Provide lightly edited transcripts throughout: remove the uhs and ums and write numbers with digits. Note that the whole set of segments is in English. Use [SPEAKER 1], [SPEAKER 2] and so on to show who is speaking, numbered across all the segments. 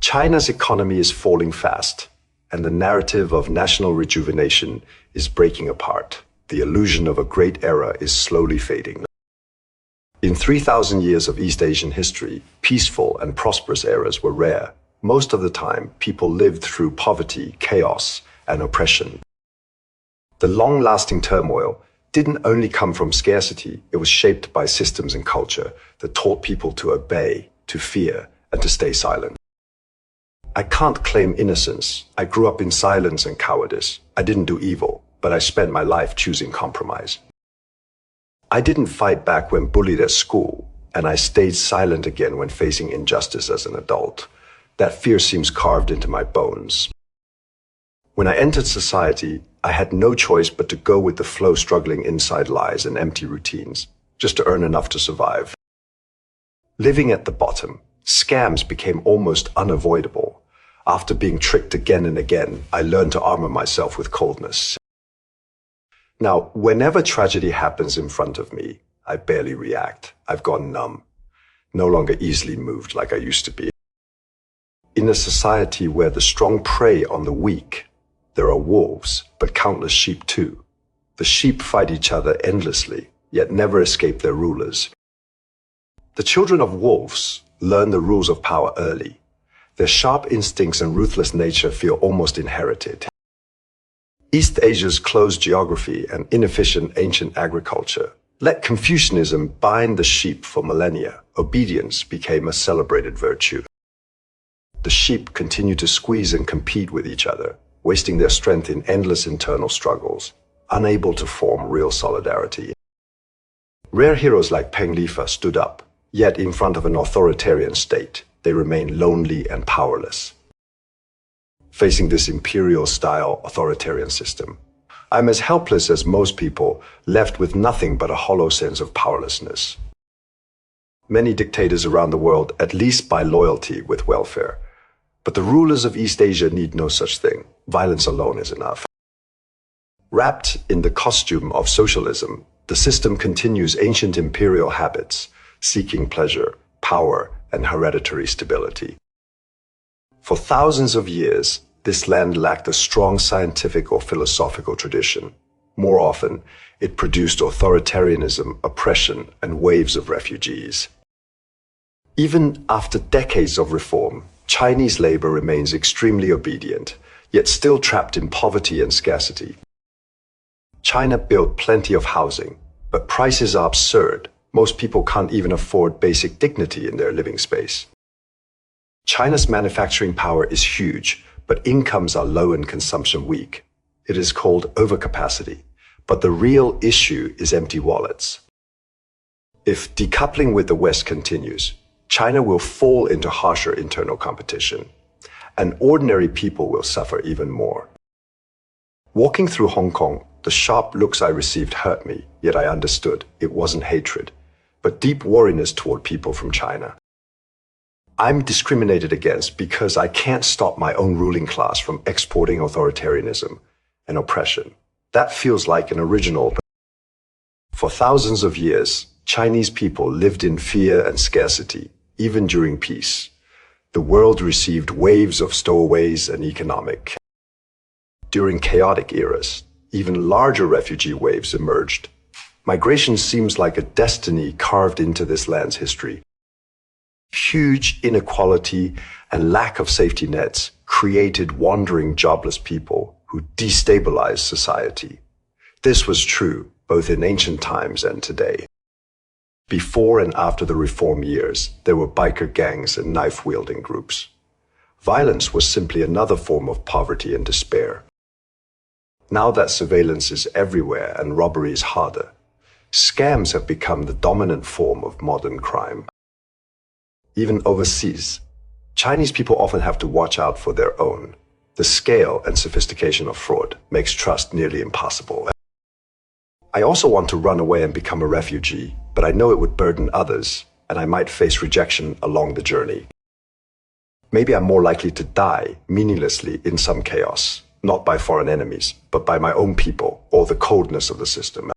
[SPEAKER 1] China's economy is falling fast, and the narrative of national rejuvenation is breaking apart. The illusion of a great era is slowly fading. In 3,000 years of East Asian history, peaceful and prosperous eras were rare. Most of the time, people lived through poverty, chaos, and oppression. The long-lasting turmoil didn't only come from scarcity, it was shaped by systems and culture that taught people to obey, to fear, and to stay silent. I can't claim innocence. I grew up in silence and cowardice. I didn't do evil, but I spent my life choosing compromise. I didn't fight back when bullied at school, and I stayed silent again when facing injustice as an adult. That fear seems carved into my bones. When I entered society, I had no choice but to go with the flow, struggling inside lies and empty routines, just to earn enough to survive. Living at the bottom, scams became almost unavoidable. After being tricked again and again, I learned to armor myself with coldness. Now, whenever tragedy happens in front of me, I barely react. I've gone numb, no longer easily moved like I used to be. In a society where the strong prey on the weak, there are wolves, but countless sheep too. The sheep fight each other endlessly, yet never escape their rulers. The children of wolves learn the rules of power early. Their sharp instincts and ruthless nature feel almost inherited. East Asia's closed geography and inefficient ancient agriculture let Confucianism bind the sheep for millennia. Obedience became a celebrated virtue. The sheep continue to squeeze and compete with each other, wasting their strength in endless internal struggles, unable to form real solidarity. Rare heroes like Peng Lifa stood up, yet in front of an authoritarian state, they remain lonely and powerless. Facing this imperial-style authoritarian system, I'm as helpless as most people, left with nothing but a hollow sense of powerlessness. Many dictators around the world at least buy loyalty with welfare, but the rulers of East Asia need no such thing. Violence alone is enough. Wrapped in the costume of socialism, the system continues ancient imperial habits, seeking pleasure, power, and hereditary stability. For thousands of years, this land lacked a strong scientific or philosophical tradition. More often, it produced authoritarianism, oppression, and waves of refugees. Even after decades of reform, Chinese labor remains extremely obedient, yet still trapped in poverty and scarcity. China built plenty of housing, but prices are absurd. Most people can't even afford basic dignity in their living space. China's manufacturing power is huge, but incomes are low and consumption weak. It is called overcapacity, but the real issue is empty wallets. If decoupling with the West continues, China will fall into harsher internal competition, and ordinary people will suffer even more. Walking through Hong Kong, the sharp looks I received hurt me, yet I understood it wasn't hatred, but deep wariness toward people from China. I'm discriminated against because I can't stop my own ruling class from exporting authoritarianism and oppression. That feels like an original. For thousands of years, Chinese people lived in fear and scarcity, even during peace. The world received waves of stowaways and economic. During chaotic eras, even larger refugee waves emerged. Migration seems like a destiny carved into this land's history. Huge inequality and lack of safety nets created wandering, jobless people who destabilized society. This was true both in ancient times and today. Before and after the reform years, there were biker gangs and knife-wielding groups. Violence was simply another form of poverty and despair. Now that surveillance is everywhere and robbery is harder, scams have become the dominant form of modern crime. Even overseas, Chinese people often have to watch out for their own. The scale and sophistication of fraud makes trust nearly impossible. I also want to run away and become a refugee, but I know it would burden others, and I might face rejection along the journey. Maybe I'm more likely to die meaninglessly in some chaos, not by foreign enemies, but by my own people or the coldness of the system.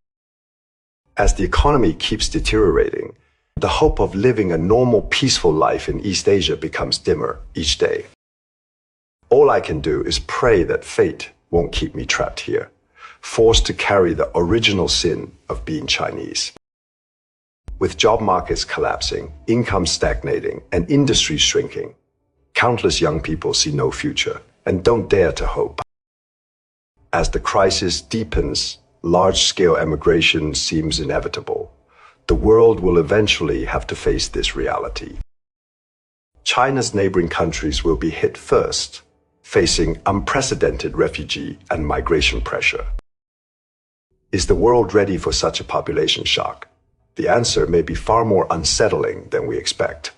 [SPEAKER 1] As the economy keeps deteriorating, the hope of living a normal, peaceful life in East Asia becomes dimmer each day. All I can do is pray that fate won't keep me trapped here, forced to carry the original sin of being Chinese. With job markets collapsing, income stagnating, and industries shrinking, countless young people see no future and don't dare to hope. As the crisis deepens, large-scale emigration seems inevitable. The world will eventually have to face this reality. China's neighboring countries will be hit first, facing unprecedented refugee and migration pressure. Is the world ready for such a population shock? The answer may be far more unsettling than we expect.